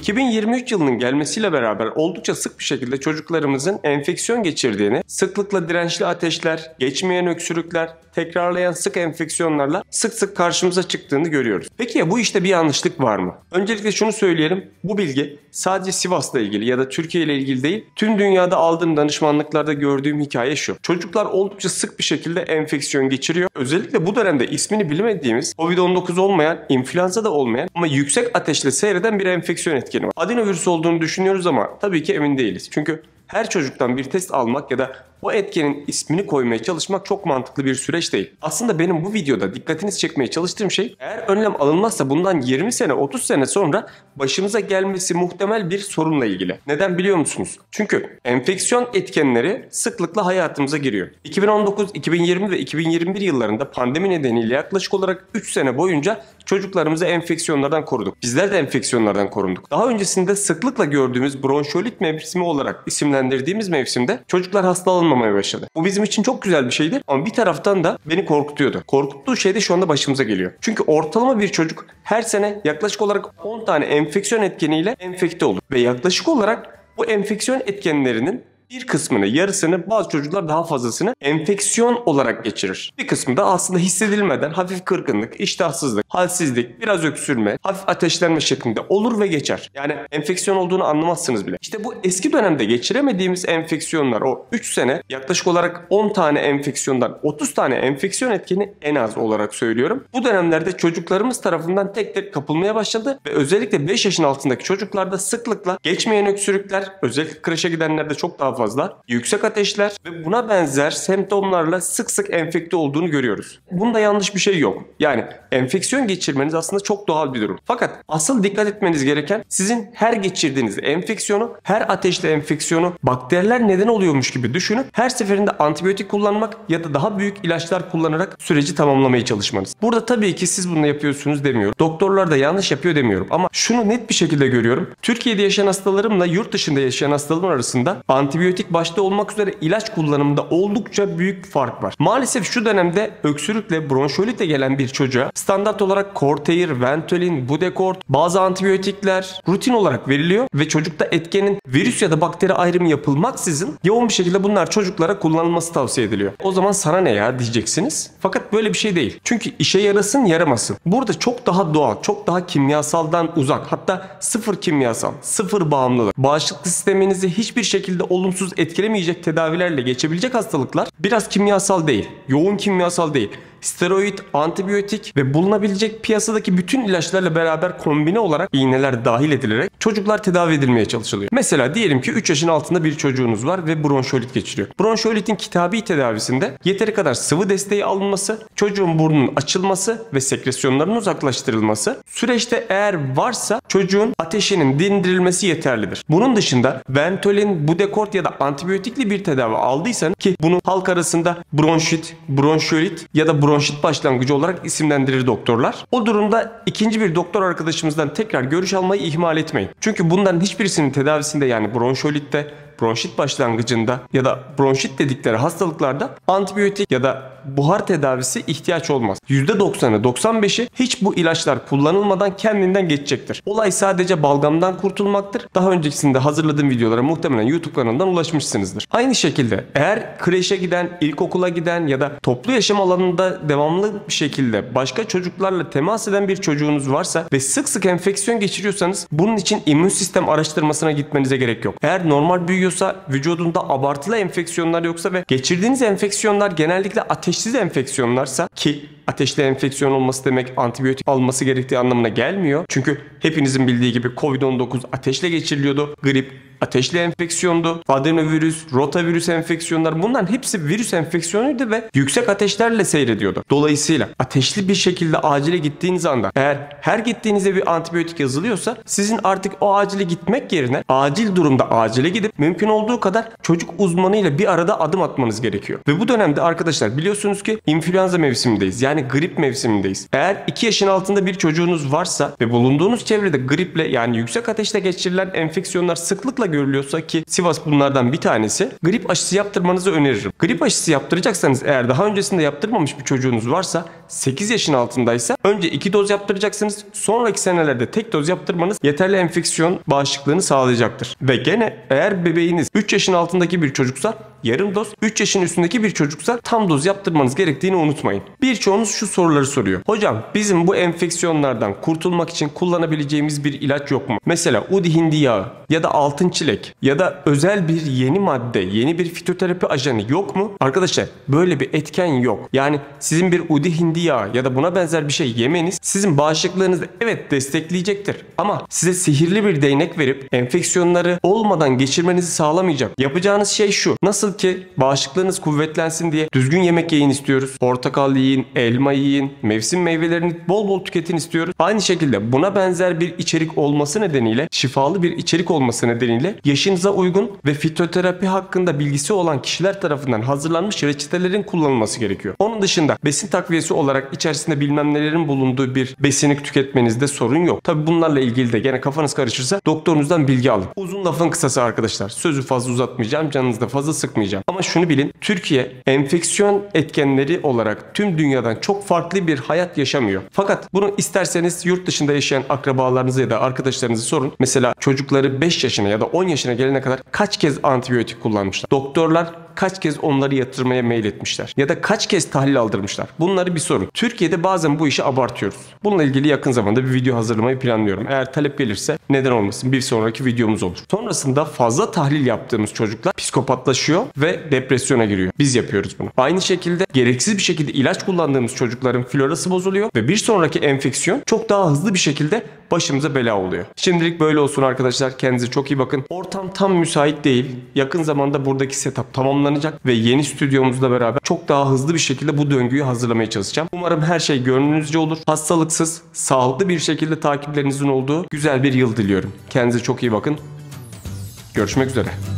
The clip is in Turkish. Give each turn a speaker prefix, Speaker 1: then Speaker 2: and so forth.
Speaker 1: 2023 yılının gelmesiyle beraber oldukça sık bir şekilde çocuklarımızın enfeksiyon geçirdiğini, sıklıkla dirençli ateşler, geçmeyen öksürükler, tekrarlayan sık enfeksiyonlarla sık sık karşımıza çıktığını görüyoruz. Peki ya bu işte bir yanlışlık var mı? Öncelikle şunu söyleyelim. Bu bilgi sadece Sivas'la ilgili ya da Türkiye ile ilgili değil, tüm dünyada aldığım danışmanlıklarda gördüğüm hikaye şu. Çocuklar oldukça sık bir şekilde enfeksiyon geçiriyor. Özellikle bu dönemde ismini bilemediğimiz, Covid-19 olmayan, influenza da olmayan ama yüksek ateşle seyreden bir enfeksiyon etkeni var. Adenovirüs olduğunu düşünüyoruz ama tabii ki emin değiliz. Çünkü her çocuktan bir test almak ya da o etkenin ismini koymaya çalışmak çok mantıklı bir süreç değil. Aslında benim bu videoda dikkatinizi çekmeye çalıştığım şey, eğer önlem alınmazsa bundan 20 sene 30 sene sonra başımıza gelmesi muhtemel bir sorunla ilgili. Neden biliyor musunuz? Çünkü enfeksiyon etkenleri sıklıkla hayatımıza giriyor. 2019, 2020 ve 2021 yıllarında pandemi nedeniyle yaklaşık olarak 3 sene boyunca çocuklarımızı enfeksiyonlardan koruduk. Bizler de enfeksiyonlardan korunduk. Daha öncesinde sıklıkla gördüğümüz bronşiolit mevsimi olarak isimlendirdiğimiz mevsimde çocuklar hastalanmamaya başladı. Bu bizim için çok güzel bir şeydir ama bir taraftan da beni korkutuyordu. Korkuttuğu şey de şu anda başımıza geliyor. Çünkü ortalama bir çocuk her sene yaklaşık olarak 10 tane enfeksiyon etkeniyle enfekte olur. Ve yaklaşık olarak bu enfeksiyon etkenlerinin bir kısmını, yarısını, bazı çocuklar daha fazlasını enfeksiyon olarak geçirir. Bir kısmı da aslında hissedilmeden hafif kırgınlık, iştahsızlık, halsizlik, biraz öksürme, hafif ateşlenme şeklinde olur ve geçer. Yani enfeksiyon olduğunu anlamazsınız bile. İşte bu eski dönemde geçiremediğimiz enfeksiyonlar, o 3 sene yaklaşık olarak 10 tane enfeksiyondan 30 tane enfeksiyon etkeni en az olarak söylüyorum. Bu dönemlerde çocuklarımız tarafından tek tek kapılmaya başladı ve özellikle 5 yaşın altındaki çocuklarda sıklıkla geçmeyen öksürükler, özellikle kreşe gidenlerde çok daha fazla, yüksek ateşler ve buna benzer semptomlarla sık sık enfekte olduğunu görüyoruz. Bunda yanlış bir şey yok. Yani enfeksiyon geçirmeniz aslında çok doğal bir durum. Fakat asıl dikkat etmeniz gereken, sizin her geçirdiğiniz enfeksiyonu, her ateşli enfeksiyonu bakteriler neden oluyormuş gibi düşünüp her seferinde antibiyotik kullanmak ya da daha büyük ilaçlar kullanarak süreci tamamlamaya çalışmanız. Burada tabii ki siz bunu yapıyorsunuz demiyorum. Doktorlar da yanlış yapıyor demiyorum. Ama şunu net bir şekilde görüyorum. Türkiye'de yaşayan hastalarımla yurt dışında yaşayan hastalarım arasında antibiyotik başta olmak üzere ilaç kullanımında oldukça büyük fark var. Maalesef şu dönemde öksürükle, bronşiolitle gelen bir çocuğa standart olarak Corteyr, Ventolin, Budecort, bazı antibiyotikler rutin olarak veriliyor ve çocukta etkenin virüs ya da bakteri ayrımı yapılmaksızın yoğun bir şekilde bunlar çocuklara kullanılması tavsiye ediliyor. O zaman sana ne ya diyeceksiniz. Fakat böyle bir şey değil. Çünkü işe yarasın yaramasın. Burada çok daha doğal, çok daha kimyasaldan uzak, hatta sıfır kimyasal, sıfır bağımlılık, bağışıklık sisteminizi hiçbir şekilde olumsuz etkilemeyecek tedavilerle geçebilecek hastalıklar biraz kimyasal değil, yoğun kimyasal değil. Steroid, antibiyotik ve bulunabilecek piyasadaki bütün ilaçlarla beraber kombine olarak iğneler dahil edilerek çocuklar tedavi edilmeye çalışılıyor. Mesela diyelim ki 3 yaşın altında bir çocuğunuz var ve bronşiolit geçiriyor. Bronşiolitin kitabi tedavisinde yeteri kadar sıvı desteği alınması, çocuğun burnunun açılması ve sekresyonların uzaklaştırılması, süreçte eğer varsa çocuğun ateşinin dindirilmesi yeterlidir. Bunun dışında Ventolin, Budecort ya da antibiyotikli bir tedavi aldıysanız, ki bunu halk arasında bronşit, bronşiolit ya da bronşit başlangıcı olarak isimlendirir doktorlar. O durumda ikinci bir doktor arkadaşımızdan tekrar görüş almayı ihmal etmeyin. Çünkü bunların hiçbirisinin tedavisinde, yani bronşiolitte, bronşit başlangıcında ya da bronşit dedikleri hastalıklarda antibiyotik ya da buhar tedavisi ihtiyaç olmaz. %90'ı 95'i hiç bu ilaçlar kullanılmadan kendinden geçecektir. Olay sadece balgamdan kurtulmaktır. Daha öncesinde hazırladığım videolara muhtemelen YouTube kanalından ulaşmışsınızdır. Aynı şekilde eğer kreşe giden, ilkokula giden ya da toplu yaşam alanında devamlı bir şekilde başka çocuklarla temas eden bir çocuğunuz varsa ve sık sık enfeksiyon geçiriyorsanız bunun için immün sistem araştırmasına gitmenize gerek yok. Eğer normal büyüyorsa, vücudunda abartılı enfeksiyonlar yoksa ve geçirdiğiniz enfeksiyonlar genellikle ateşsiz enfeksiyonlarsa, ki ateşli enfeksiyon olması demek antibiyotik alması gerektiği anlamına gelmiyor. Çünkü hepinizin bildiği gibi Covid-19 ateşle geçiriliyordu. Grip ateşli enfeksiyondu. Adenovirüs, rotavirüs enfeksiyonlar, bunların hepsi virüs enfeksiyonuydu ve yüksek ateşlerle seyrediyordu. Dolayısıyla ateşli bir şekilde acile gittiğiniz anda, eğer her gittiğinizde bir antibiyotik yazılıyorsa, sizin artık o acile gitmek yerine acil durumda acile gidip mümkün olduğu kadar çocuk uzmanıyla bir arada adım atmanız gerekiyor. Ve bu dönemde arkadaşlar biliyorsunuz ki influenza mevsimindeyiz. Yani grip mevsimindeyiz. Eğer 2 yaşın altında bir çocuğunuz varsa ve bulunduğunuz çevrede griple, yani yüksek ateşle geçirilen enfeksiyonlar sıklıkla görülüyorsa, ki Sivas bunlardan bir tanesi, grip aşısı yaptırmanızı öneririm. Grip aşısı yaptıracaksanız, eğer daha öncesinde yaptırmamış bir çocuğunuz varsa, 8 yaşın altındaysa önce 2 doz yaptıracaksınız. Sonraki senelerde tek doz yaptırmanız yeterli enfeksiyon bağışıklığını sağlayacaktır. Ve gene eğer bebeğiniz 3 yaşın altındaki bir çocuksa yarım doz, 3 yaşın üstündeki bir çocuksa tam doz yaptırmanız gerektiğini unutmayın. Birçoğunuz şu soruları soruyor. Hocam, bizim bu enfeksiyonlardan kurtulmak için kullanabileceğimiz bir ilaç yok mu? Mesela udi hindi yağı ya da altın çilek ya da özel bir yeni madde, yeni bir fitoterapi ajanı yok mu? Arkadaşlar, böyle bir etken yok. Yani sizin bir udi hindi yağı ya da buna benzer bir şey yemeniz sizin bağışıklığınızı evet destekleyecektir. Ama size sihirli bir değnek verip enfeksiyonları olmadan geçirmenizi sağlamayacak. Yapacağınız şey şu: nasıl ki bağışıklığınız kuvvetlensin diye düzgün yemek yiyin istiyoruz. Portakal yiyin, elma yiyin, mevsim meyvelerini bol bol tüketin istiyoruz. Aynı şekilde buna benzer bir içerik olması nedeniyle, şifalı bir içerik olması nedeniyle yaşınıza uygun ve fitoterapi hakkında bilgisi olan kişiler tarafından hazırlanmış reçetelerin kullanılması gerekiyor. Onun dışında besin takviyesi olarak içerisinde bilmem nelerin bulunduğu bir besini tüketmenizde sorun yok. Tabi bunlarla ilgili de gene kafanız karışırsa doktorunuzdan bilgi alın. Uzun lafın kısası arkadaşlar. Sözü fazla uzatmayacağım, canınızı da fazla sıkmayacağım. Ama şunu bilin: Türkiye enfeksiyon etkenleri olarak tüm dünyadan çok farklı bir hayat yaşamıyor. Fakat bunu isterseniz yurt dışında yaşayan akrabalarınıza ya da arkadaşlarınıza sorun. Mesela çocukları 5 yaşına ya da 10 yaşına gelene kadar kaç kez antibiyotik kullanmışlar? Doktorlar kaç kez onları yatırmaya meyletmişler? Ya da kaç kez tahlil aldırmışlar? Bunları bir sorun. Türkiye'de bazen bu işi abartıyoruz. Bununla ilgili yakın zamanda bir video hazırlamayı planlıyorum. Eğer talep gelirse neden olmasın, bir sonraki videomuz olur. Sonrasında fazla tahlil yaptığımız çocuklar psikopatlaşıyor ve depresyona giriyor. Biz yapıyoruz bunu. Aynı şekilde gereksiz bir şekilde ilaç kullandığımız çocukların florası bozuluyor ve bir sonraki enfeksiyon çok daha hızlı bir şekilde başımıza bela oluyor. Şimdilik böyle olsun arkadaşlar. Kendinize çok iyi bakın. Ortam tam müsait değil. Yakın zamanda buradaki setup tamamlanacak ve yeni stüdyomuzla beraber çok daha hızlı bir şekilde bu döngüyü hazırlamaya çalışacağım. Umarım her şey gönlünüzce olur. Hastalıksız, sağlıklı bir şekilde takiplerinizin olduğu güzel bir yıl diliyorum. Kendinize çok iyi bakın. Görüşmek üzere.